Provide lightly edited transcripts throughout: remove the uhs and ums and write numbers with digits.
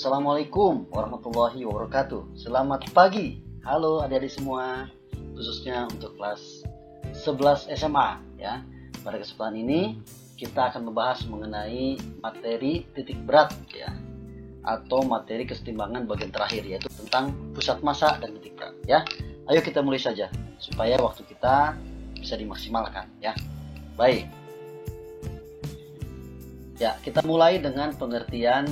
Assalamualaikum warahmatullahi wabarakatuh. Selamat pagi. Halo adik-adik semua, khususnya untuk kelas 11 SMA ya. Pada kesempatan ini kita akan membahas mengenai materi titik berat ya, atau materi kesetimbangan bagian terakhir, yaitu tentang pusat massa dan titik berat ya. Ayo kita mulai saja supaya waktu kita bisa dimaksimalkan ya. Baik. Ya, kita mulai dengan pengertian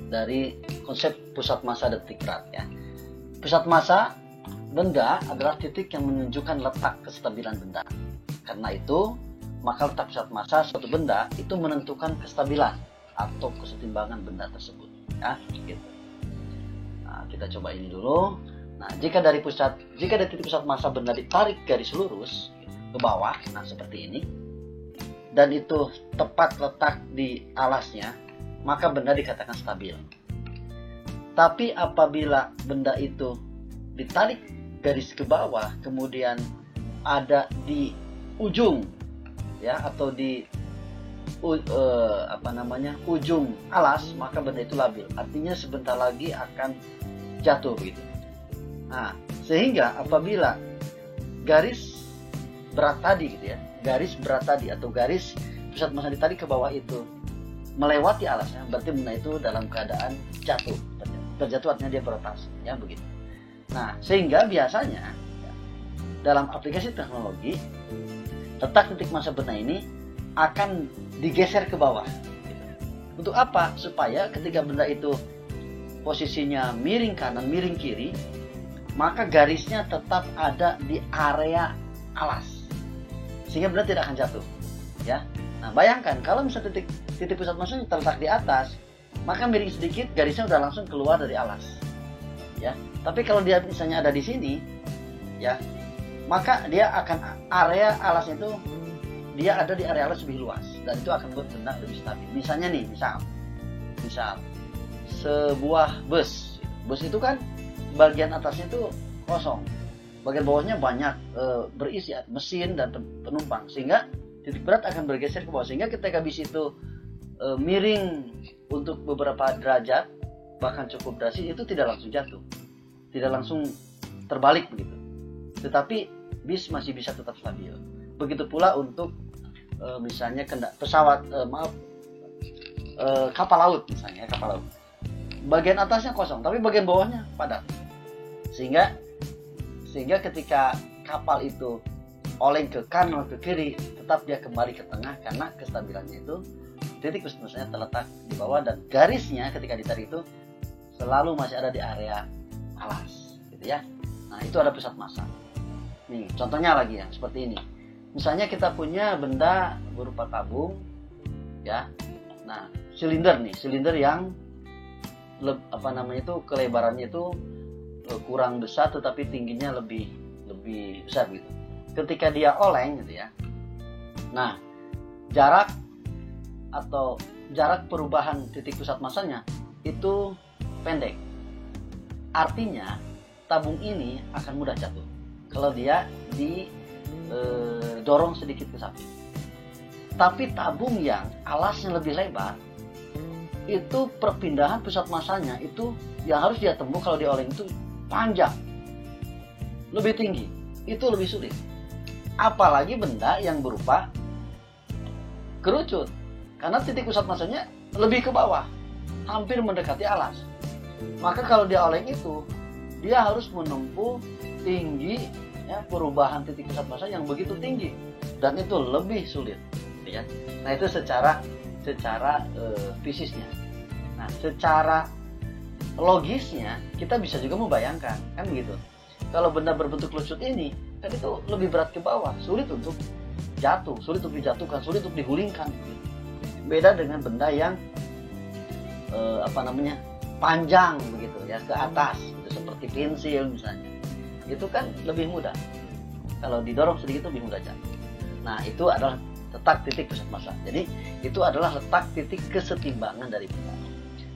dari konsep pusat massa dan titik berat ya. Pusat massa benda adalah titik yang menunjukkan letak kestabilan benda. Karena itu, maka letak pusat massa suatu benda itu menentukan kestabilan atau kesetimbangan benda tersebut ya, gitu. Nah, kita coba ini dulu. Nah, jika dari titik pusat massa benda ditarik garis lurus ke bawah, nah seperti ini, dan itu tepat letak di alasnya, maka benda dikatakan stabil. Tapi apabila benda itu ditarik garis ke bawah, kemudian ada di ujung ya, atau di ujung alas, maka benda itu labil. Artinya sebentar lagi akan jatuh begitu. Nah, sehingga apabila garis berat tadi gitu ya, garis berat tadi atau garis pusat massa ditarik ke bawah itu melewati alasnya, berarti benda itu dalam keadaan jatuh. Terjatuh artinya dia berotasi ya, begitu. Nah, sehingga biasanya ya, dalam aplikasi teknologi, letak titik massa benda ini akan digeser ke bawah gitu. Untuk apa? Supaya ketika benda itu posisinya miring kanan, miring kiri, maka garisnya tetap ada di area alas, sehingga benda tidak akan jatuh ya. Nah, bayangkan kalau misalnya titik pusat massanya terletak di atas, maka miring sedikit garisnya udah langsung keluar dari alas ya. Tapi kalau dia misalnya ada di sini ya, maka dia akan area alasnya itu dia ada di area alas lebih luas, dan itu akan membuat benda lebih stabil. Misalnya nih, misal sebuah bus itu kan bagian atasnya itu kosong, bagian bawahnya banyak berisi mesin dan penumpang, sehingga titik berat akan bergeser ke bawah, sehingga ketika bis itu miring untuk beberapa derajat, bahkan cukup drastis, itu tidak langsung jatuh, tidak langsung terbalik begitu, tetapi bis masih bisa tetap stabil. Begitu pula untuk misalnya kapal laut misalnya, kapal laut bagian atasnya kosong tapi bagian bawahnya padat, sehingga ketika kapal itu oleng ke kanan ke kiri, tetap dia kembali ke tengah karena kestabilannya itu titik pusat massanya terletak di bawah, dan garisnya ketika ditarik itu selalu masih ada di area alas gitu ya. Nah, itu ada pusat massa. Nih contohnya lagi ya, seperti ini. Misalnya kita punya benda berupa tabung ya. Nah, silinder yang kelebarannya itu kurang besar tetapi tingginya lebih besar gitu. Ketika dia oleng gitu ya, nah jarak perubahan titik pusat massanya itu pendek. Artinya tabung ini akan mudah jatuh kalau dia didorong sedikit ke samping. Tapi tabung yang alasnya lebih lebar, itu perpindahan pusat massanya itu yang harus dia tempuh kalau dia oleng itu panjang, lebih tinggi, itu lebih sulit. Apalagi benda yang berupa kerucut, karena titik pusat massanya lebih ke bawah, hampir mendekati alas. Maka kalau dia oleng itu, dia harus menempuh tinggi ya, perubahan titik pusat massa yang begitu tinggi, dan itu lebih sulit ya. Nah, itu secara fisisnya. Nah, secara logisnya kita bisa juga membayangkan kan begitu. Kalau benda berbentuk lucut ini kan itu lebih berat ke bawah, sulit untuk jatuh, sulit untuk dijatuhkan, sulit untuk digulingkan. Beda dengan benda yang panjang begitu ya, ke atas, itu seperti pensil misalnya. Itu kan lebih mudah. Kalau didorong sedikit lebih mudah jatuh. Nah, itu adalah letak titik pusat massa. Jadi itu adalah letak titik kesetimbangan dari benda.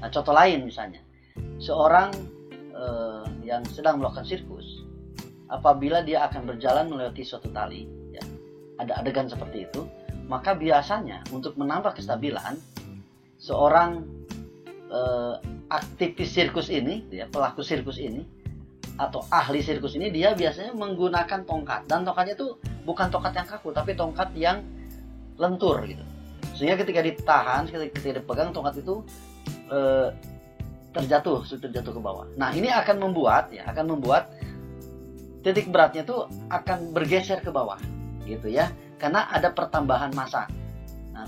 Nah, contoh lain misalnya, seorang yang sedang melakukan sirkus, apabila dia akan berjalan melewati suatu tali ya, ada adegan seperti itu, maka biasanya untuk menambah kestabilan, seorang aktivis sirkus ini, ya, pelaku sirkus ini atau ahli sirkus ini, dia biasanya menggunakan tongkat, dan tongkatnya itu bukan tongkat yang kaku tapi tongkat yang lentur gitu. Sehingga ketika ditahan, ketika dipegang, tongkat itu terjatuh ke bawah. Nah, ini akan membuat titik beratnya itu akan bergeser ke bawah gitu ya, karena ada pertambahan massa. Nah,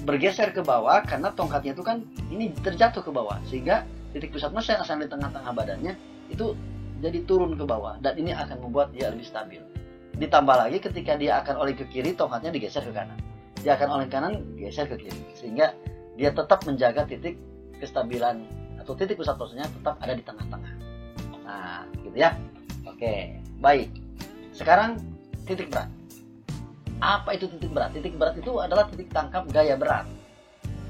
bergeser ke bawah karena tongkatnya itu kan ini terjatuh ke bawah, sehingga titik pusat massa yang asal di tengah-tengah badannya itu jadi turun ke bawah, dan ini akan membuat dia lebih stabil. Ditambah lagi ketika dia akan oleh ke kiri, tongkatnya digeser ke kanan. Dia akan oleh kanan, geser ke kiri, sehingga dia tetap menjaga titik kestabilan atau titik pusat torsinya tetap ada di tengah-tengah. Nah, gitu ya. Oke, baik. Sekarang titik berat. Apa itu titik berat? Titik berat itu adalah titik tangkap gaya berat.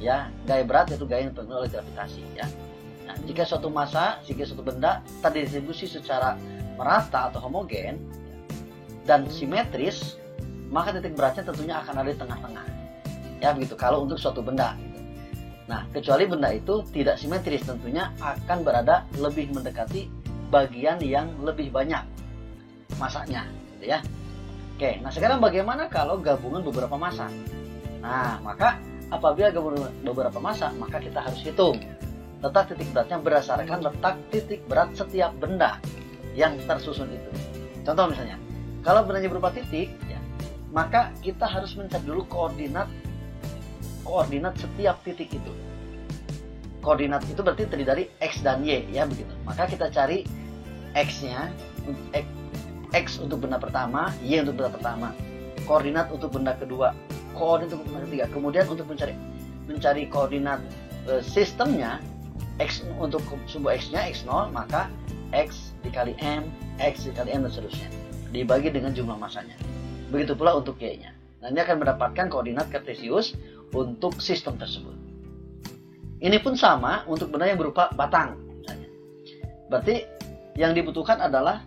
Ya, gaya berat yaitu gaya yang dipengaruhi oleh gravitasi, ya. Nah, jika suatu massa, jika suatu benda terdistribusi secara merata atau homogen dan simetris, maka titik beratnya tentunya akan ada di tengah-tengah. Ya, begitu kalau untuk suatu benda. Nah, kecuali benda itu tidak simetris, tentunya akan berada lebih mendekati bagian yang lebih banyak massanya, gitu ya. Oke, nah sekarang bagaimana kalau gabungan beberapa massa? Nah, maka apabila gabungan beberapa massa, maka kita harus hitung letak titik beratnya berdasarkan letak titik berat setiap benda yang tersusun itu. Contoh misalnya, kalau bendanya berupa titik, ya, maka kita harus mencari dulu koordinat setiap titik itu. Koordinat itu berarti terdiri dari X dan Y, ya begitu. Maka kita cari X-nya, X untuk benda pertama, Y untuk benda pertama, koordinat untuk benda kedua, koordinat untuk benda ketiga. Kemudian untuk mencari koordinat sistemnya, X untuk sumbu X-nya X0, maka X dikali M, X dikali M dan seterusnya, dibagi dengan jumlah massanya. Begitu pula untuk Y-nya. Nah, ini akan mendapatkan koordinat kartesius untuk sistem tersebut. Ini pun sama untuk benda yang berupa batang misalnya. Berarti yang dibutuhkan adalah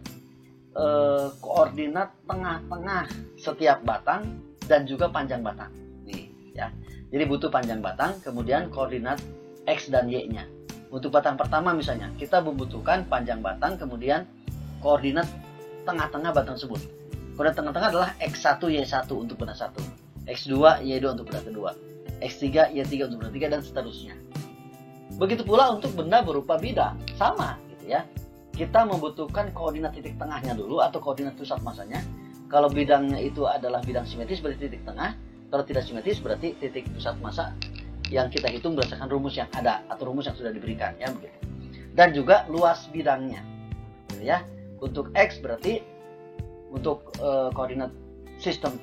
koordinat tengah-tengah setiap batang dan juga panjang batang. Nih, ya. Jadi butuh panjang batang, kemudian koordinat X dan Y-nya. Untuk batang pertama misalnya, kita membutuhkan panjang batang, kemudian koordinat tengah-tengah batang tersebut. Koordinat tengah-tengah adalah X1 Y1 untuk benda 1, X2 Y2 untuk benda kedua, X3 Y3 untuk benda 3, dan seterusnya. Begitu pula untuk benda berupa bidang, sama gitu ya. Kita membutuhkan koordinat titik tengahnya dulu atau koordinat pusat massanya. Kalau bidangnya itu adalah bidang simetris berarti titik tengah, kalau tidak simetris berarti titik pusat massa yang kita hitung berdasarkan rumus yang ada atau rumus yang sudah diberikan, ya begitu. Dan juga luas bidangnya, gitu ya. Untuk X berarti untuk koordinat sistem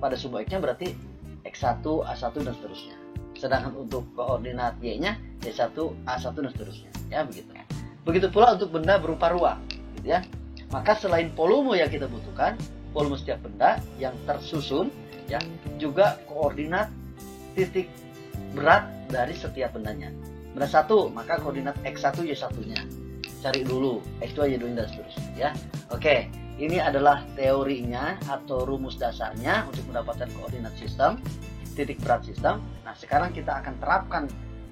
pada sumbu X-nya berarti X1, A1 dan seterusnya. Sedangkan untuk koordinat Y-nya Y1, A1 dan seterusnya, ya begitu. Begitu pula untuk benda berupa ruang, gitu ya. Maka selain volume yang kita butuhkan, volume setiap benda yang tersusun, ya, juga koordinat titik berat dari setiap bendanya. Benda 1, maka koordinat X1 Y1-nya. Cari dulu X2 Y2 dan seterusnya, ya. Oke, ini adalah teorinya atau rumus dasarnya untuk mendapatkan koordinat sistem, titik berat sistem. Nah, sekarang kita akan terapkan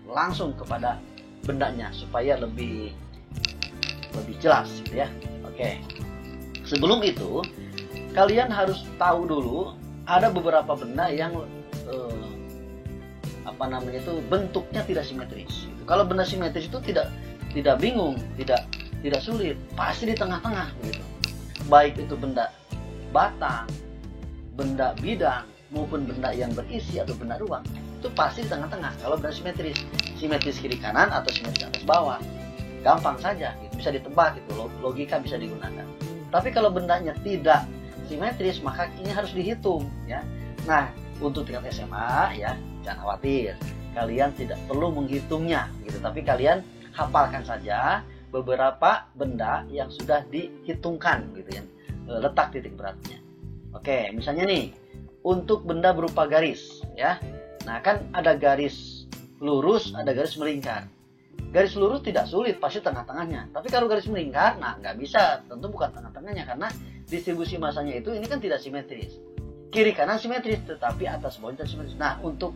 langsung kepada bendanya supaya lebih jelas, gitu ya. Oke. Sebelum itu, kalian harus tahu dulu ada beberapa benda yang bentuknya tidak simetris. Kalau benda simetris itu tidak bingung, tidak sulit, pasti di tengah-tengah gitu. Baik itu benda batang, benda bidang maupun benda yang berisi atau benda ruang, itu pasti di tengah-tengah. Kalau benda simetris kiri kanan atau simetris atas bawah, gampang saja, gitu. Bisa ditebak, gitu. Logika bisa digunakan. Tapi kalau bendanya tidak simetris, maka ini harus dihitung, ya. Nah, untuk tingkat SMA, ya, jangan khawatir, kalian tidak perlu menghitungnya, gitu. Tapi kalian hafalkan saja beberapa benda yang sudah dihitungkan, gitu ya, letak titik beratnya. Oke, misalnya nih, untuk benda berupa garis, ya. Nah, kan ada garis lurus, ada garis melingkar. Garis lurus tidak sulit, pasti tengah-tengahnya. Tapi kalau garis melingkar, nah nggak bisa, tentu bukan tengah-tengahnya karena distribusi masanya itu ini kan tidak simetris. Kiri kanan simetris, tetapi atas bawah tidak simetris. Nah, untuk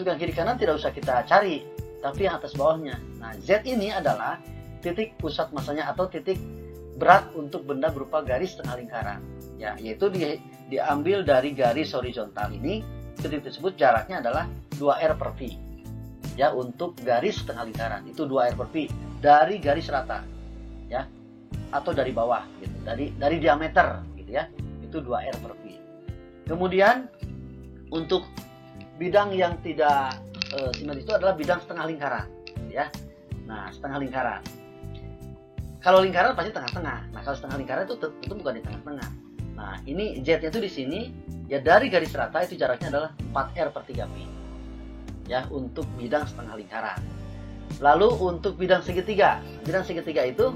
yang kiri kanan tidak usah kita cari, tapi yang atas bawahnya. Nah, Z ini adalah titik pusat masanya atau titik berat untuk benda berupa garis tengah lingkaran. Ya, yaitu diambil dari garis horizontal ini, titik tersebut jaraknya adalah 2R per V. Ya, untuk garis tengah lingkaran itu 2R per V dari garis rata. Ya, atau dari bawah gitu. Dari diameter gitu ya. Itu 2R per V. Kemudian untuk bidang yang tidak simetris itu adalah bidang setengah lingkaran, ya. Nah, setengah lingkaran. Kalau lingkaran pasti tengah-tengah. Nah, kalau setengah lingkaran itu tentu bukan di tengah-tengah. Nah, ini Z-nya itu di sini, ya dari garis rata itu jaraknya adalah 4R per 3P. Ya, untuk bidang setengah lingkaran. Lalu untuk bidang segitiga itu,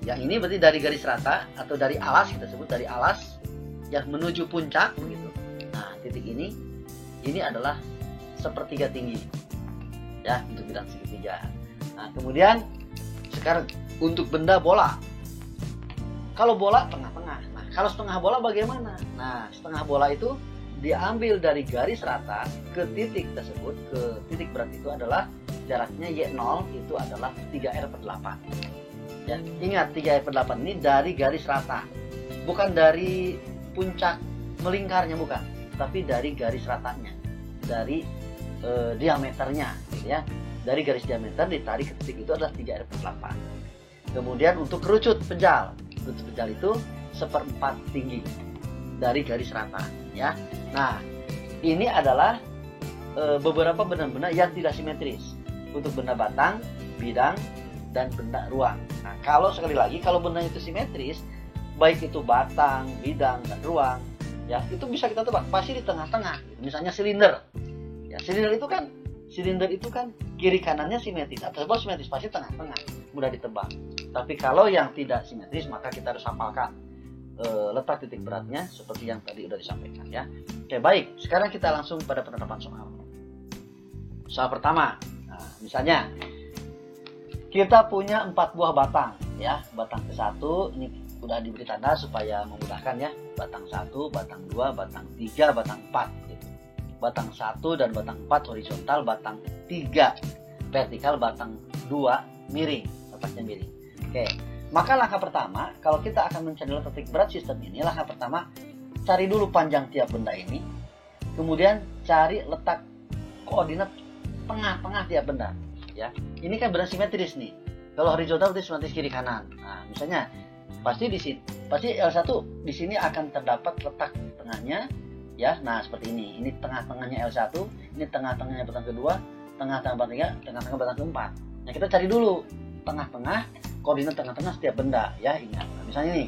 yang ini berarti dari garis rata atau dari alas, kita sebut dari alas, yang menuju puncak begitu. Nah, titik ini adalah sepertiga tinggi, ya, untuk bidang segitiga. Nah, kemudian sekarang untuk benda bola. Kalau bola tengah-tengah. Nah, kalau setengah bola bagaimana? Nah, setengah bola itu diambil dari garis rata ke titik tersebut, ke titik berat itu adalah jaraknya Y0 itu adalah 3R per 8. Ya, ingat 3R per 8 ini dari garis rata. Bukan dari puncak melingkarnya, bukan, tapi dari garis ratanya. Dari diameternya gitu ya. Dari garis diameter ditarik ke titik itu adalah 3R per 8. Kemudian untuk kerucut pejal itu 1/4 tinggi dari garis rata, ya. Nah, ini adalah beberapa benda-benda yang tidak simetris untuk benda batang, bidang, dan benda ruang. Nah, kalau sekali lagi kalau benda itu simetris, baik itu batang, bidang, dan ruang, ya, itu bisa kita tebak pasti di tengah-tengah. Misalnya silinder. Ya, silinder itu kan kiri kanannya simetris, atas bawah simetris, pasti tengah-tengah, mudah ditebak. Tapi kalau yang tidak simetris, maka kita harus hafalkan letak titik beratnya seperti yang tadi sudah disampaikan, ya. Oke, baik. Sekarang kita langsung pada penerapan soal. Soal pertama. Nah, misalnya kita punya 4 buah batang, ya. Batang ke-1 ini sudah diberi tanda supaya memudahkan, ya. Batang 1, batang 2, batang 3, batang 4. Batang 1 dan batang 4 horizontal, batang 3 vertikal, batang 2 miring, letaknya miring. Oke, maka langkah pertama, kalau kita akan mencari letak titik berat sistem ini, langkah pertama, cari dulu panjang tiap benda ini, kemudian cari letak koordinat tengah-tengah tiap benda. Ya, ini kan benda simetris nih. Kalau horizontal berarti simetris kiri kanan. Nah, misalnya pasti L1 di sini akan terdapat letak tengahnya. Ya, nah seperti ini. Ini tengah-tengahnya L1, ini tengah-tengahnya batang kedua, tengah-tengah batang 3, tengah-tengah batang keempat. Nah, kita cari dulu tengah-tengah, koordinat tengah-tengah setiap benda, ya, ingat. Nah, misalnya ini.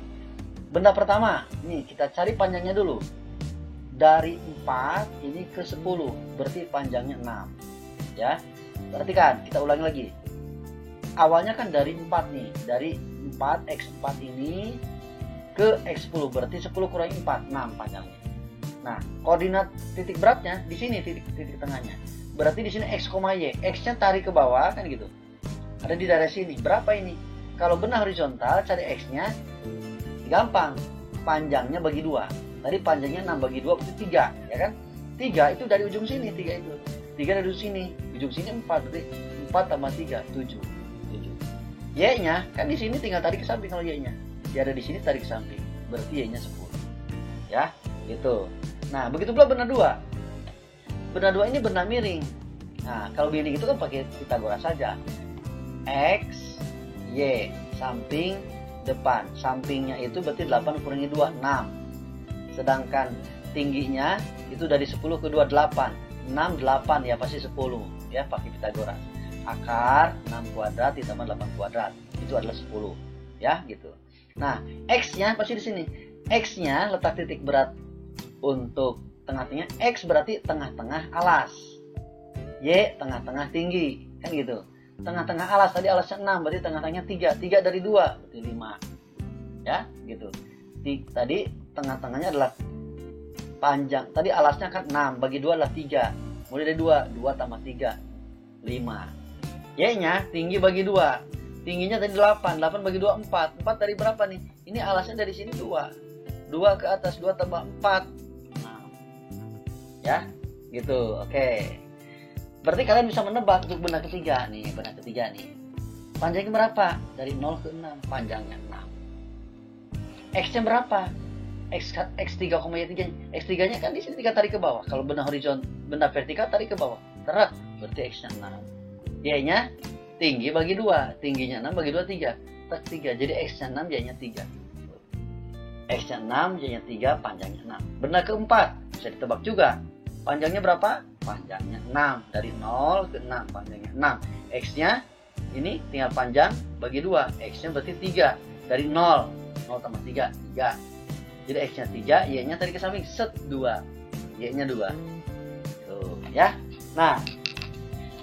Benda pertama, ini kita cari panjangnya dulu. Dari 4 ini ke 10, berarti panjangnya 6. Ya. Perhatikan, kita ulangi lagi. Awalnya kan dari 4 nih, dari 4 X4 ini ke X10, berarti 10 kurangi 4, 6 panjangnya. Nah, koordinat titik beratnya di sini, titik tengahnya. Berarti di sini X, Y. X-nya tarik ke bawah kan gitu. Ada di daerah sini. Berapa ini? Kalau benah horizontal cari X-nya gampang. Panjangnya bagi 2. Tadi panjangnya 6 bagi 2 berarti 3, ya kan? 3 itu dari ujung sini, 3 itu. 3 dari ujung sini. Ujung sini 4, berarti 4 tambah 3, 7. Y-nya kan di sini tinggal tarik ke samping kalau Y-nya. Dia ada di sini tarik ke samping. Berarti Y-nya 10. Ya, gitu. Nah, begitu pula benda 2. Benda 2 ini benda miring. Nah, kalau miring itu kan pakai Pitagoras saja. X, Y, samping, depan. Sampingnya itu berarti 8 kurangi 2, 6. Sedangkan tingginya itu dari 10 ke 2, 8. 6, 8, ya pasti 10. Ya, pakai Pitagoras. Akar 6 kuadrat ditambah 8 kuadrat. Itu adalah 10. Ya, gitu. Nah, X-nya pasti di sini. X-nya letak titik berat untuk tengah-tengah, X berarti tengah-tengah alas, Y tengah-tengah tinggi, kan gitu. Tengah-tengah alas, tadi alasnya 6, berarti tengah-tengahnya 3, 3 dari 2, berarti 5. Ya, gitu. Tadi tengah-tengahnya adalah panjang, tadi alasnya kan 6, bagi 2 adalah 3, mulai dari 2, 2 tambah 3, 5. Y-nya tinggi bagi 2, tingginya tadi 8, 8 bagi 2, 4, 4 dari berapa nih? Ini alasnya dari sini 2, 2 ke atas, 2 tambah 4, ya, gitu. Oke. Berarti kalian bisa menebak untuk benda ketiga nih. Panjangnya berapa? Dari 0 ke 6, panjangnya 6. X-nya berapa? X 3,3. X3 nya kan di sini 3 tarik ke bawah. Kalau benda vertikal tarik ke bawah. Terus berarti X-nya 6. Y-nya tinggi bagi 2. Tingginya 6 bagi 2 3. Tak 3. Jadi X-nya 6, Y-nya 3. X-nya 6, Y-nya 3, panjangnya 6. Benda keempat bisa ditebak juga. Panjangnya berapa? Panjangnya 6. Dari 0 ke 6, panjangnya 6. X-nya ini tinggal panjang bagi 2. X-nya berarti 3. Dari 0 tambah 3, 3. Jadi X-nya 3, Y-nya tadi ke samping, set 2. Y-nya 2. Tuh, ya. Nah,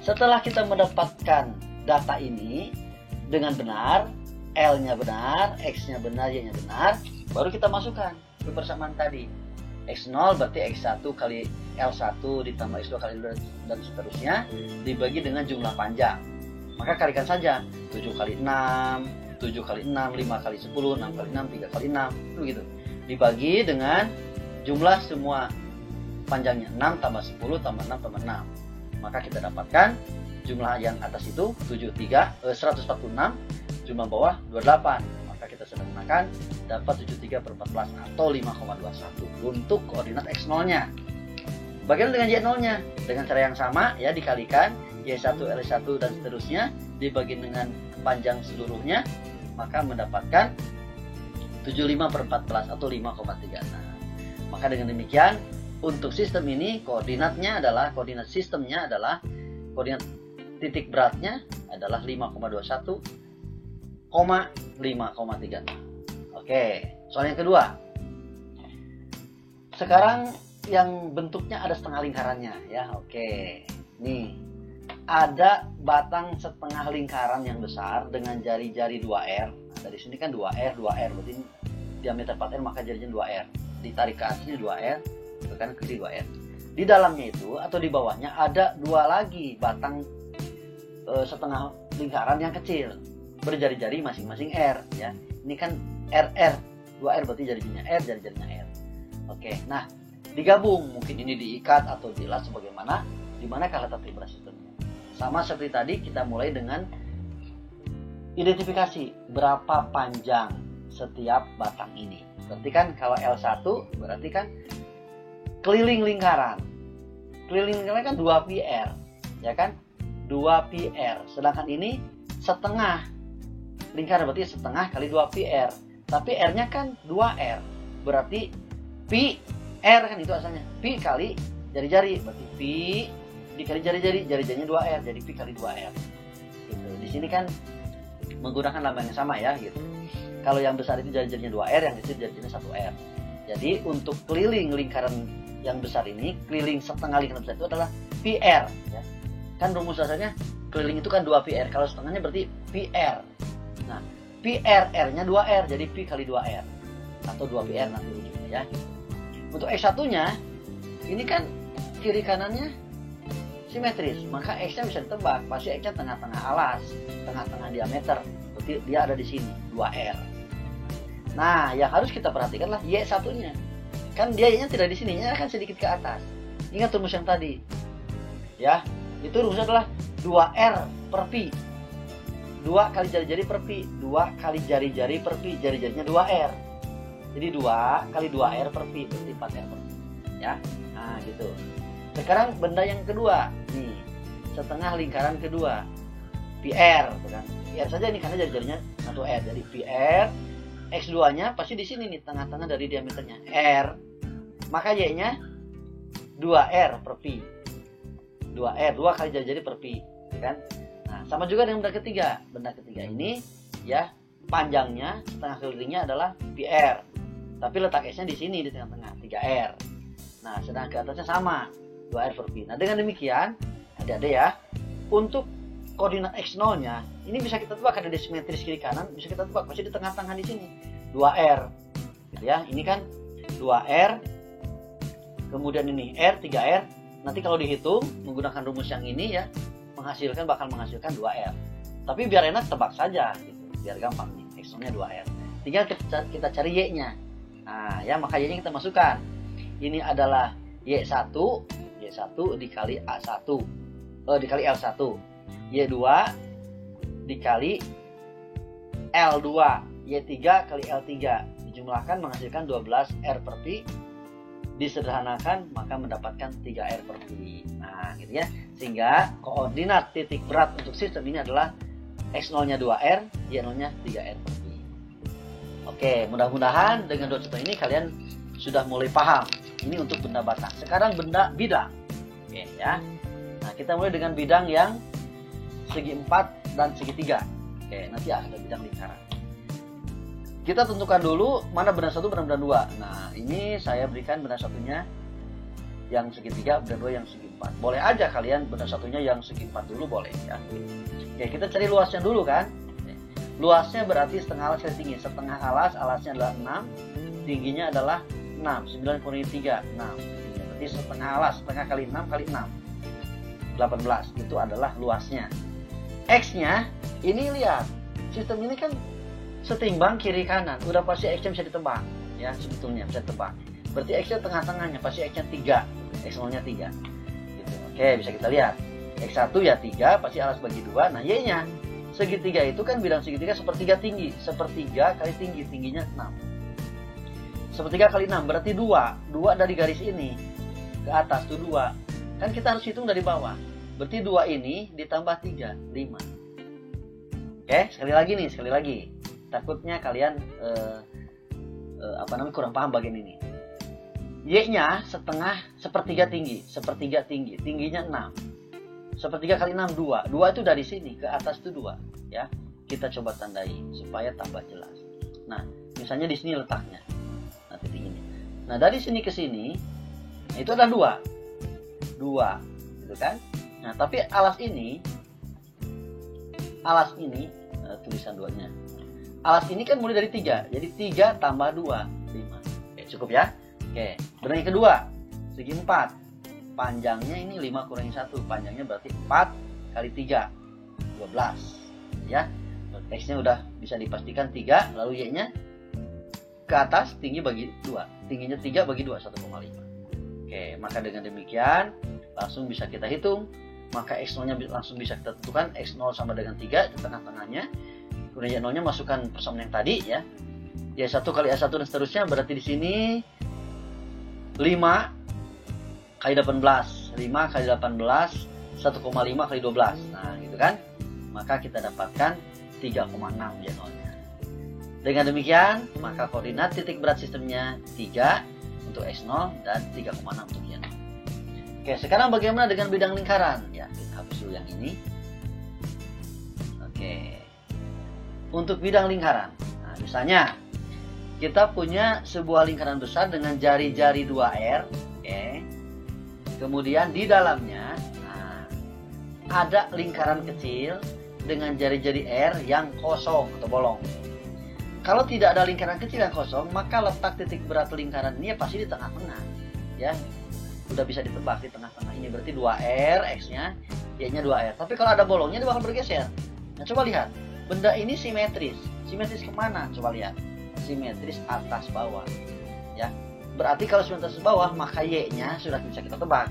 setelah kita mendapatkan data ini dengan benar, L-nya benar, X-nya benar, Y-nya benar, baru kita masukkan ke persamaan tadi. X0 berarti X1 kali L1 ditambah X2 kali L2 dan seterusnya dibagi dengan jumlah panjang. Maka kalikan saja 7 kali 6, 7 kali 6, 5 kali 10, 6 kali 6, 3 kali 6, begitu. Dibagi dengan jumlah semua panjangnya 6 tambah 10 tambah 6 tambah 6. Maka kita dapatkan jumlah yang atas itu 146, jumlah bawah 28. Maka kita sederhanakan dapat 73/14 atau 5,21 untuk koordinat X0-nya. Bagaimana dengan Y0-nya? Dengan cara yang sama ya, dikalikan Y1, L1 dan seterusnya dibagi dengan panjang seluruhnya, maka mendapatkan 75/14 atau 5,36. Maka dengan demikian untuk sistem ini koordinat sistemnya adalah koordinat titik beratnya adalah 5,21, 5,36. Oke, soal yang kedua. Sekarang yang bentuknya ada setengah lingkarannya ya. Oke. Nih. Ada batang setengah lingkaran yang besar dengan jari-jari 2R. Nah, dari sini kan 2R, berarti diameter 4R maka jarinya 2R. Ditarik ke atasnya 2R, ke kanan ke kiri 2R. Di dalamnya itu atau di bawahnya ada dua lagi batang setengah lingkaran yang kecil. Berjari-jari masing-masing R ya. Ini kan RR, 2R berarti jarinya R, jari-jarinya R. Oke, nah digabung, mungkin ini diikat atau dilas sebagaimana, dimana letak vibrasi sistemnya. Sama seperti tadi, kita mulai dengan identifikasi berapa panjang setiap batang ini. Berarti kan kalau L1 berarti kan keliling lingkaran. Keliling lingkaran kan 2 PR, ya kan? 2 PR. Sedangkan ini setengah lingkaran berarti setengah kali 2 PR. Tapi R-nya kan 2R. Berarti Pi R kan itu asalnya. Pi kali jari-jari berarti Pi dikali jari-jarinya 2R, jadi Pi kali 2R. Gitu. Di sini kan menggunakan lambang yang sama ya gitu. Kalau yang besar itu jari-jarinya 2R, yang kecil jari-jarinya 1R. Jadi untuk keliling lingkaran yang besar ini, keliling setengah lingkaran besar itu adalah PR ya. Kan rumus dasarnya keliling itu kan 2 PR, kalau setengahnya berarti PR. Nah, PR R-nya 2R, jadi Pi kali 2R atau 2 PR nanti ujungnya ya. Untuk X1-nya ini kan kiri kanannya simetris, maka X-nya bisa ditebak, pasti X-nya tengah-tengah alas, tengah-tengah diameter, berarti dia ada di sini, 2R. Nah, yang harus kita perhatikanlah Y1-nya. Kan dia Y-nya tidak di sini, Y-nya kan sedikit ke atas. Ingat rumus yang tadi. Ya, itu rumusnya adalah 2R per Pi. 2 kali jari-jari per Pi, 2 kali jari-jari per Pi, jari-jarinya 2R. Jadi 2 kali 2R per Pi, berarti 4R per Pi. Ya, nah gitu. Sekarang benda yang kedua, nih setengah lingkaran kedua, PR, kan? PR saja ini karena jari-jarinya 1R, jadi PR. X2-nya pasti di sini nih, tengah-tengah dari diameternya R, maka Y-nya 2R per Pi, 2R, 2 kali jari-jari per Pi, kan? Nah, sama juga dengan benda ketiga. Benda ketiga ini ya panjangnya setengah kelilingnya adalah PR, tapi letak S-nya di sini di tengah-tengah 3R. Nah, sedangkan ke atasnya sama 2R per Pi. Nah, dengan demikian adik-adik ya, untuk koordinat X0-nya ini bisa kita tebak, ada di simetris kiri kanan, bisa kita tebak pasti di tengah-tengah di sini 2R gitu ya. Ini kan 2R, kemudian ini R, 3R. Nanti kalau dihitung menggunakan rumus yang ini ya, bakal menghasilkan 2R. Tapi biar enak tebak saja gitu, biar gampang nih. X0-nya 2R, tinggal kita cari Y-nya. Nah ya, maka Y-nya kita masukkan. Ini adalah Y1 dikali A1 dikali L1. Y2 dikali L2. Y3 kali L3. Dijumlahkan menghasilkan 12 R per Pi. Disederhanakan maka mendapatkan 3 R per Pi. Nah gitu ya. Sehingga koordinat titik berat untuk sistem ini adalah X0 nya 2R, Y0 nya 3R per Pi. Oke, mudah-mudahan dengan dua contoh ini kalian sudah mulai paham. Ini untuk benda batang. Sekarang benda bidang. Oke ya. Nah, kita mulai dengan bidang yang segi 4 dan segi 3. Oke, nanti ada bidang lingkaran. Kita tentukan dulu mana benda 1, benda 2. Nah, ini saya berikan benda satunya yang segi 3, benda 2 yang segi 4. Boleh aja kalian benda satunya yang segi 4 dulu boleh ya. Oke, kita cari luasnya dulu kan. Luasnya berarti setengah alas kali tinggi. Setengah alas, alasnya adalah 6, tingginya adalah 6. 9 kurangi 3, 6. Berarti setengah alas, setengah kali 6 kali 6. 18. Itu adalah luasnya. X-nya, ini lihat. Sistem ini kan setimbang kiri kanan. Udah pasti X-nya bisa ditebak. Ya, sebetulnya bisa ditebak. Berarti X-nya tengah-tengahnya. Pasti X-nya 3. X0-nya 3. Gitu. Oke, bisa kita lihat. X1 ya 3, pasti alas bagi 2. Nah, Y-nya. Segitiga itu kan bidang segitiga sepertiga tinggi. Sepertiga kali tinggi. Tingginya 6. Sepertiga kali 6 berarti 2. 2 dari garis ini ke atas itu 2. Kan kita harus hitung dari bawah. Berarti 2 ini ditambah 3, 5. Oke, sekali lagi. Takutnya kalian kurang paham bagian ini. Y-nya sepertiga tinggi. Tingginya 6. Sepertiga kali 6, 2. 2 itu dari sini ke atas itu 2, ya. Kita coba tandai supaya tambah jelas. Nah, misalnya di sini letaknya. Nah, titik ini. Nah, dari sini ke sini itu adalah 2. Gitu kan? Nah, tapi alas ini tulisan 2-nya. Alas ini kan mulai dari 3. Jadi 3 tambah 2, 5. Oke, cukup ya. Oke, benang yang kedua, segi 4. Panjangnya ini 5 kurangi 1. Panjangnya berarti 4 kali 3, 12. Ya. X-nya udah bisa dipastikan 3. Lalu Y-nya ke atas tinggi bagi 2. Tingginya 3 bagi 2, 1,5. Oke, maka dengan demikian langsung bisa kita hitung. Maka X0-nya langsung bisa kita tentukan. X0 sama dengan 3 di tengah-tengahnya. Kemudian Y0-nya masukkan persamaan yang tadi ya. Y1 kali A1 dan seterusnya berarti di sini 5 kali 18, 5 kali 18, 1,5 kali 12. Nah, gitu kan? Maka kita dapatkan 3,6 Y0-nya. Dengan demikian, maka koordinat titik berat sistemnya 3 untuk X0 dan 3,6 untuk Y0. Oke, sekarang bagaimana dengan bidang lingkaran? Ya, kita hapus dulu yang ini. Oke. Untuk bidang lingkaran. Nah, misalnya kita punya sebuah lingkaran besar dengan jari-jari 2R, oke. Kemudian di dalamnya ada lingkaran kecil dengan jari-jari R yang kosong atau bolong. Kalau tidak ada lingkaran kecil yang kosong, maka letak titik berat lingkaran ini pasti di tengah-tengah. Ya, udah bisa ditebak di tengah-tengah ini. Berarti 2R, X-nya, Y-nya 2R. Tapi kalau ada bolongnya dia bakal bergeser. Nah, coba lihat. Benda ini simetris. Simetris kemana? Coba lihat. Simetris atas bawah. Ya. Berarti kalau simetris atas bawah, maka Y-nya sudah bisa kita tebak.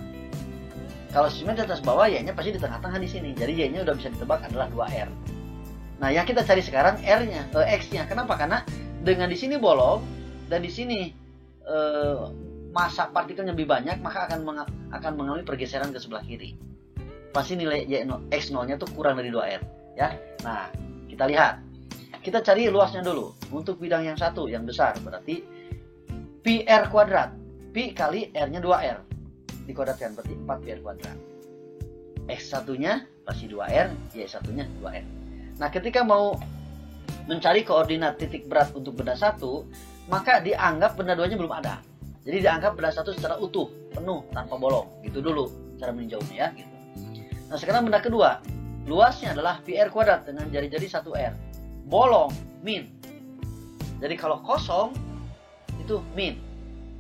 Kalau simetris atas bawah, Y-nya pasti di tengah-tengah di sini. Jadi Y-nya udah bisa ditebak adalah 2R. Nah, yang kita cari sekarang R-nya, X-nya. Kenapa? Karena dengan di sini bolong dan di sini massa partikelnya lebih banyak, maka akan mengalami pergeseran ke sebelah kiri. Pasti nilai X0-nya tuh kurang dari 2R, ya. Nah, kita lihat. Kita cari luasnya dulu. Untuk bidang yang satu, yang besar, berarti pi R kuadrat. Pi kali R-nya 2R. Dikuadratkan, berarti 4pi R kuadrat. X1-nya pasti 2R, Y1-nya 2R. Nah, ketika mau mencari koordinat titik berat untuk benda 1, maka dianggap benda 2-nya belum ada. Jadi dianggap benda 1 secara utuh, penuh, tanpa bolong. Gitu dulu cara meninjaunya ya. Gitu. Nah, sekarang benda kedua. Luasnya adalah pi R kuadrat dengan jari-jari 1R. Bolong, min. Jadi kalau kosong, itu min.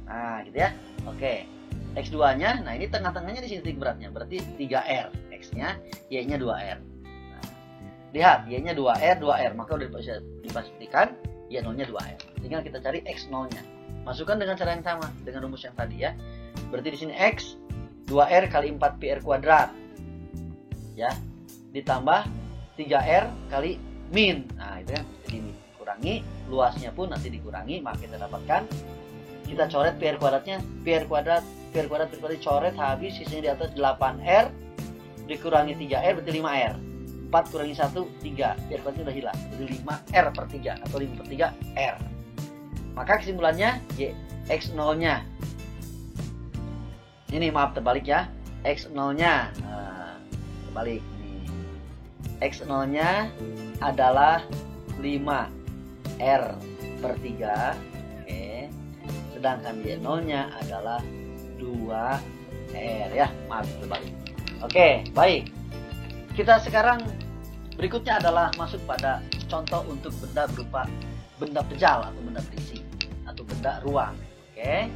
Nah, gitu ya. Oke. X2-nya, nah ini tengah-tengahnya di sini titik beratnya. Berarti 3R. X-nya, Y-nya 2R. Nah, lihat, Y-nya 2R. Maka udah bisa dipastikan Y0-nya 2R. Tinggal kita cari X0-nya. Masukkan dengan cara yang sama. Dengan rumus yang tadi ya. Berarti di sini X, 2R kali 4pi R kuadrat. ya, ditambah 3R kali min. Nah itu kan, jadi ini kurangi, luasnya pun nanti dikurangi, maka kita dapatkan, kita coret PR kuadratnya, PR kuadrat coret habis, sisanya di atas 8R dikurangi 3R berarti 5R. 4 kurangi 1, 3. PR kuadratnya udah hilang, jadi 5R per 3 atau 5 per 3 R. Maka kesimpulannya Y, X0 nya ini, maaf terbalik ya, X0 nya terbalik nih, X0 nya adalah 5R per 3. Oke. Sedangkan Y0 nya adalah 2R ya, maaf terbalik. Oke, baik. Kita sekarang berikutnya adalah masuk pada contoh untuk benda berupa benda pejal atau benda berisi atau benda ruang. Oke.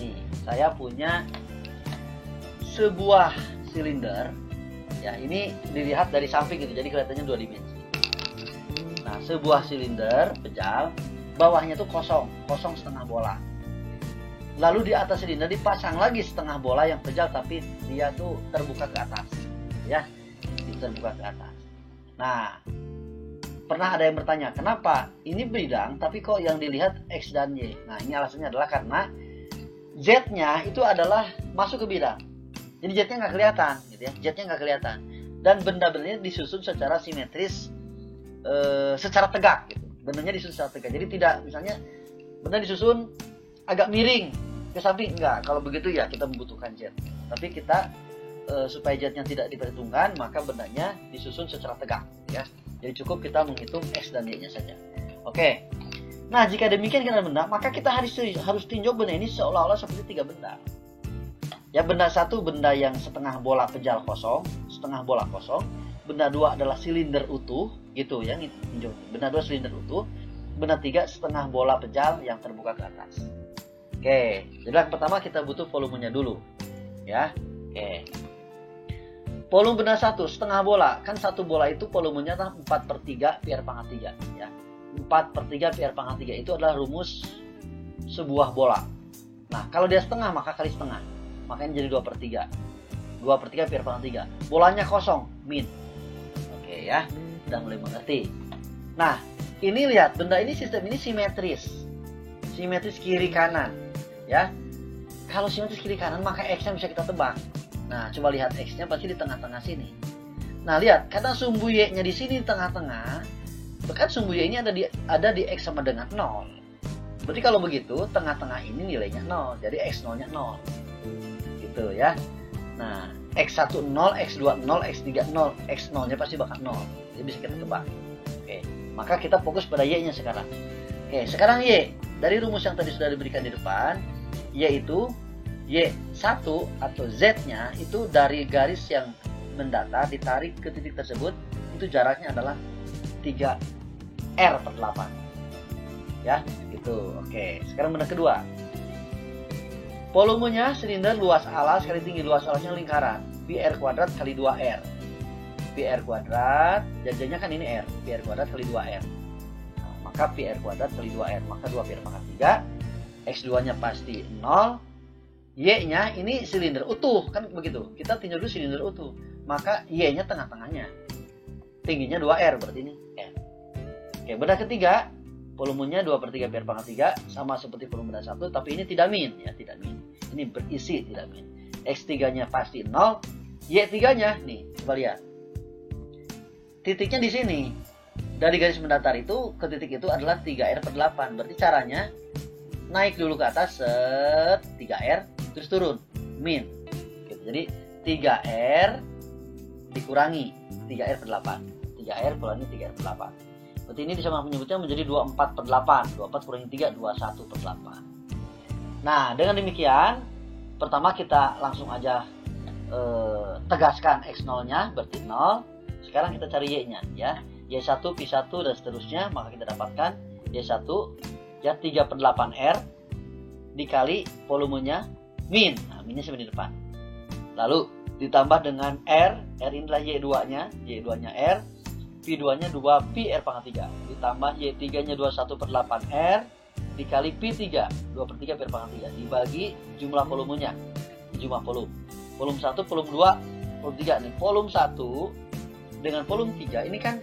Nih, saya punya sebuah silinder. Ya, ini dilihat dari samping gitu, jadi kelihatannya 2 dimensi. Nah, sebuah silinder pejal, bawahnya tuh kosong setengah bola. Lalu di atas silinder dipasang lagi setengah bola yang pejal, tapi dia tuh terbuka ke atas. Ya, terbuka ke atas. Nah, pernah ada yang bertanya, kenapa ini bidang tapi kok yang dilihat X dan Y? Nah, ini alasannya adalah karena Z-nya itu adalah masuk ke bidang. Jadi Z-nya nggak kelihatan, gitu ya. Z-nya nggak kelihatan. Dan benda-bendanya disusun secara simetris, secara tegak, gitu. Bendanya disusun secara tegak. Jadi tidak, misalnya benda disusun agak miring ke samping, enggak. Kalau begitu ya kita membutuhkan Z. Tapi kita supaya Z-nya tidak diperhitungkan, maka bendanya disusun secara tegak, ya. Jadi cukup kita menghitung X dan Y-nya saja. Oke. Nah, jika demikian kita benda, maka kita harus tinjau benda ini seolah-olah seperti 3 benda. Ya, benda 1 benda yang setengah bola pejal kosong, setengah bola kosong. Benda 2 adalah silinder utuh, gitu ya, tinjau. Benda 2 silinder utuh. Benda 3 setengah bola pejal yang terbuka ke atas. Oke, jadi yang pertama kita butuh volumenya dulu, ya. Oke. Volume benda 1 setengah bola, kan satu bola itu volumenya 4/3 PR pangkat 3, ya. 4/3 PR pangkat 3 itu adalah rumus sebuah bola. Nah, kalau dia setengah maka kali setengah, makanya jadi 2/3. 2/3 PR pangkat 3. Bolanya kosong, min. Oke ya, udah mulai mengerti. Nah, ini lihat, benda ini, sistem ini simetris. Simetris kiri kanan, ya. Kalau simetris kiri kanan maka X-nya bisa kita tebak. Nah, coba lihat X-nya pasti di tengah-tengah sini. Nah, lihat, karena sumbu Y-nya di sini di tengah-tengah, bahkan sumbu Y ini ada di X sama dengan 0. Berarti kalau begitu, tengah-tengah ini nilainya 0. Jadi X0-nya 0. Gitu ya. Nah, X1 0, X2 0, X3 0. X0-nya pasti bakal 0. Jadi bisa kita tebak. Oke, maka kita fokus pada Y-nya sekarang. Oke, sekarang Y. Dari rumus yang tadi sudah diberikan di depan, yaitu Y1 atau Z-nya itu dari garis yang mendatar ditarik ke titik tersebut, itu jaraknya adalah 3R/8. Ya, itu. Oke, sekarang benda kedua. Volumenya silinder luas alas kali tinggi luas alasnya lingkaran. PR kuadrat kali 2R. PR kuadrat, jadinya kan ini R. PR kuadrat kali 2R. Nah, maka PR kuadrat kali 2R, maka 2 PR pangkat 3. X2-nya pasti 0. Y-nya ini silinder utuh, kan begitu. Kita tinjau dulu silinder utuh. Maka Y-nya tengah-tengahnya. Tingginya 2R, berarti ini R. Oke, benda ketiga, volumenya 2/3 PR pangkat 3, sama seperti volume benda 1, tapi ini tidak min, ya, tidak min. Ini berisi, tidak min. X3-nya pasti 0. Y3-nya, nih, coba lihat. Titiknya di sini. Dari garis mendatar itu ke titik itu adalah 3R/8. Berarti caranya naik dulu ke atas, 3R, terus turun, min. Gitu. Jadi 3R dikurangi 3R/8. 3R kurangi 3R/8. Berarti ini bisa menyebutnya menjadi 24/8. 24 kurangi 3, 21/8. Nah, dengan demikian, pertama kita langsung aja tegaskan X0-nya, berarti 0. Sekarang kita cari Y-nya, ya. Y1, P1, dan seterusnya, maka kita dapatkan Y1, ya, 3/8R dikali volumenya min. Nah, minnya sebenarnya di depan. Lalu ditambah dengan R ini adalah Y2-nya, Y2-nya R, P2-nya 2P R pangkat 3, ditambah Y3-nya 21/8R dikali P3, 2/3 P R pangkat 3, dibagi jumlah volumenya, jumlah volume. Volume 1, volume 2 volume 3 nih. Volume 1 dengan volume 3 ini kan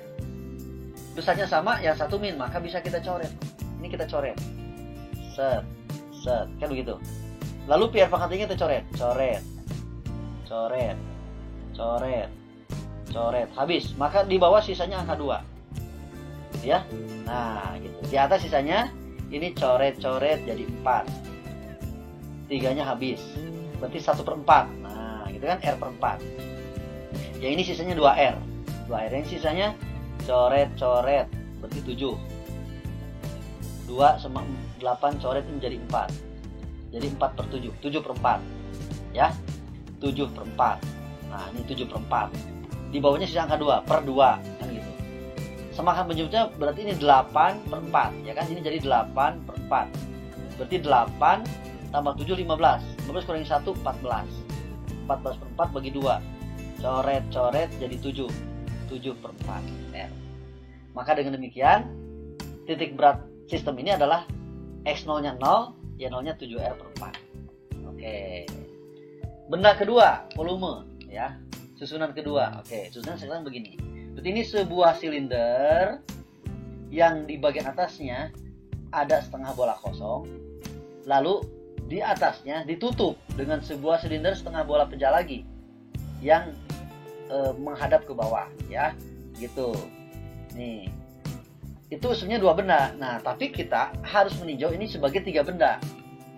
besarnya sama, yang satu min, maka bisa kita coret. Ini kita coret. Set, set, kan begitu. Lalu PR pangkat 3 kita coret. Coret. Coret. Coret. Coret. Habis. Maka di bawah sisanya angka 2. Gitu ya. Nah, gitu. Di atas sisanya ini coret-coret jadi 4. 3-nya habis. Berarti 1/4. Nah, gitu kan, R per 4. Ya ini sisanya 2R. 2R yang sisanya coret-coret. Berarti 7. 2 sama 8 coret ini menjadi 4. Jadi 4/7. 7/4. Ya. 7/4. Nah, ini 7/4. Di bawahnya sisa angka 2 per 2 kan gitu. Semakan menyebutnya berarti ini 8/4 ya kan, ini jadi 8/4. Berarti 8 tambah 7 15. 15 kurangi 1 14. 14/4 bagi 2. Coret-coret jadi 7. 7/4 R. Maka dengan demikian titik berat sistem ini adalah X0-nya 0, Y0-nya 7R per 4. Oke. Benda kedua, volume ya. Susunan kedua. Oke, susunan sekarang begini. Berarti ini sebuah silinder yang di bagian atasnya ada setengah bola kosong. Lalu di atasnya ditutup dengan sebuah silinder setengah bola pejal lagi yang menghadap ke bawah ya. Gitu. Nih. Itu sebenarnya 2 benda. Nah, tapi kita harus meninjau ini sebagai 3 benda.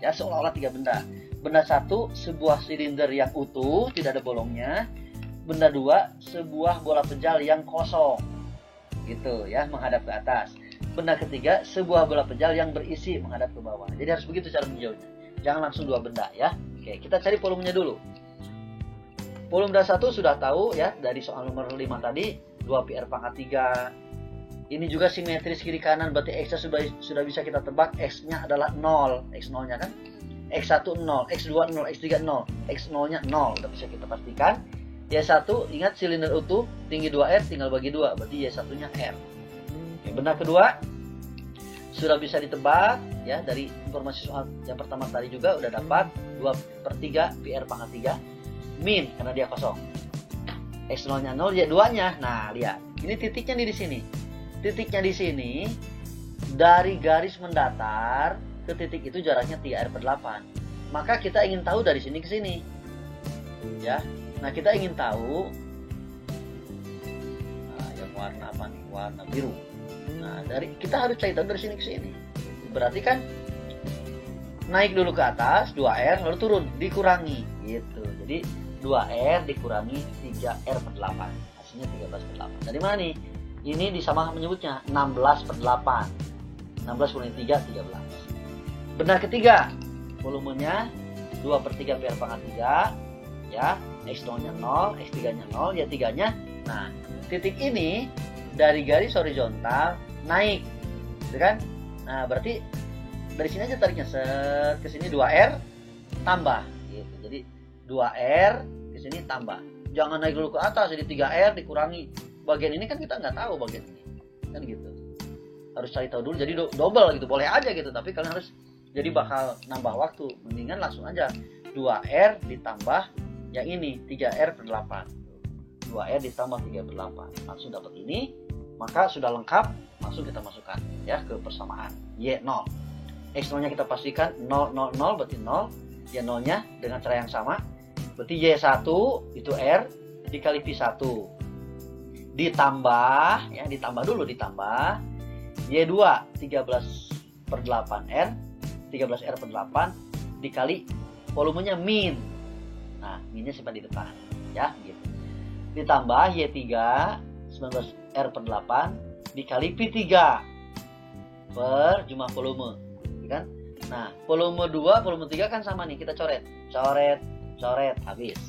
Ya, seolah-olah 3 benda. Benda 1, sebuah silinder yang utuh, tidak ada bolongnya. Benda 2, sebuah bola pejal yang kosong. Gitu ya, menghadap ke atas. Benda ketiga, sebuah bola pejal yang berisi menghadap ke bawah. Jadi harus begitu cara meninjaunya. Jangan langsung 2 benda ya. Oke, kita cari volumenya dulu. Volume benda 1 sudah tahu ya, dari soal nomor 5 tadi, 2PR pangkat 3. Ini juga simetris kiri kanan, berarti X-nya sudah bisa kita tebak. X-nya adalah 0, X0-nya kan. X1 0, X2 0, X3 0, X0-nya 0, udah bisa kita pastikan. Y1, ingat silinder utuh, tinggi 2R, tinggal bagi 2, berarti Y1-nya R. Oke, benda kedua, sudah bisa ditebak, ya, dari informasi soal yang pertama tadi juga udah dapat, 2/3 PR pangkat 3, min, karena dia kosong. X0-nya 0, Y2-nya, nah, lihat, ini titiknya nih di sini. Titiknya di sini, dari garis mendatar ke titik itu jaraknya 3R/8. Maka kita ingin tahu dari sini ke sini. Ya. Nah, kita ingin tahu yang warna apa nih? Warna biru. Nah, kita harus cari tahu dari sini ke sini. Berarti kan naik dulu ke atas 2R lalu turun, dikurangi gitu. Jadi 2R dikurangi 3R/8. Hasilnya 13/8. Dari mana nih? Ini disamakan menyebutnya 16/8. 16 kurangi 3, 13. Benda ketiga, volumenya 2/3 PR pangkat 3, ya, X0-nya 0, X3-nya 0, Y3-nya. Nah, titik ini dari garis horizontal naik, gitu kan? Nah, berarti dari sini aja tariknya set ke sini 2R tambah, gitu. Jadi 2R ke sini tambah. Jangan naik dulu ke atas, jadi 3R dikurangi. Bagian ini kan kita nggak tahu bagian ini, kan gitu. Harus cari tahu dulu, jadi double gitu, boleh aja gitu, tapi kalian harus, jadi bakal nambah waktu. Mendingan langsung aja 2R ditambah yang ini 3R/8. 2R ditambah 3/8. Langsung dapat ini, maka sudah lengkap, langsung kita masukkan ya ke persamaan. Y0. X0-nya kita pastikan 0 0 0 berarti 0. Y0-nya dengan cara yang sama. Berarti Y1 itu R dikali P1. Ditambah ya, ditambah dulu ditambah Y2 13/8R, 13R/8 dikali volumenya min. Nah, minnya simpan di depan ya, gitu. Ditambah Y3 19R/8 dikali P3 per jumlah volume, kan? Nah, volume 2, volume 3 kan sama nih, kita coret. Coret, coret, habis.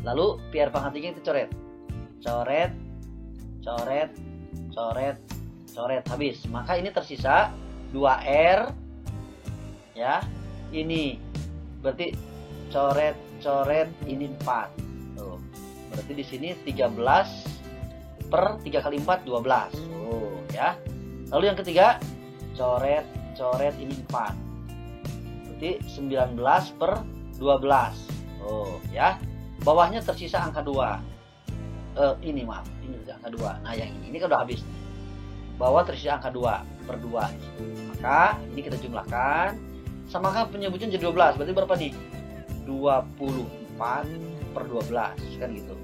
Lalu PR pangkat 3 kita coret. Coret, coret, coret, coret, habis. Maka ini tersisa 2R ya. Ini berarti coret, coret, ini 4. Tuh. Berarti di sini 13 per 3 kali 4 12. Oh, ya. Lalu yang ketiga, coret, coret, ini 4. Berarti 19 per 12. Oh, ya. bawahnya tersisa angka 2. Ini maaf, ini udah angka 2. Nah yang ini kan udah habis. Bawah tersisa angka 2 per 2. Maka ini kita jumlahkan, samakan penyebutnya jadi 12. Berarti berapa nih? 24 per 12 kan gitu.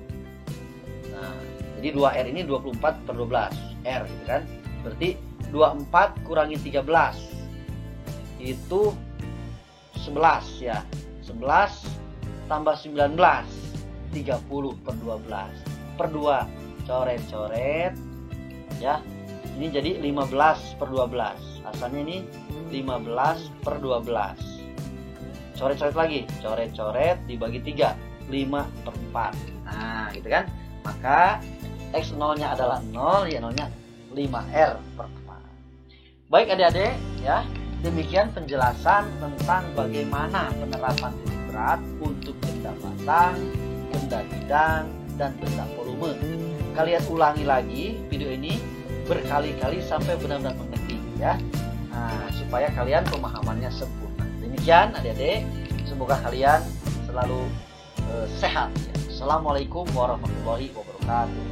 Nah jadi 2R ini 24 per 12 R gitu kan. Berarti 24 kurangi 13 itu 11 ya. 11 tambah 19 30 per 12 per 2, coret-coret ya. Ini jadi 15 per 12. Asalnya ini 15 per 12. Coret-coret lagi, coret-coret dibagi 3, 5 per 4. Nah gitu kan. Maka X 0-nya adalah 0, Y 0-nya 5R per 4. Baik adik-adik ya, demikian penjelasan tentang bagaimana penerapan titik berat untuk benda batang, benda bidang, dan benda volume. Kalian ulangi lagi video ini berkali-kali sampai benar-benar mengerti ya. Nah, supaya kalian pemahamannya sempurna. Demikian adik-adik, semoga kalian selalu sehat ya. Assalamualaikum warahmatullahi wabarakatuh.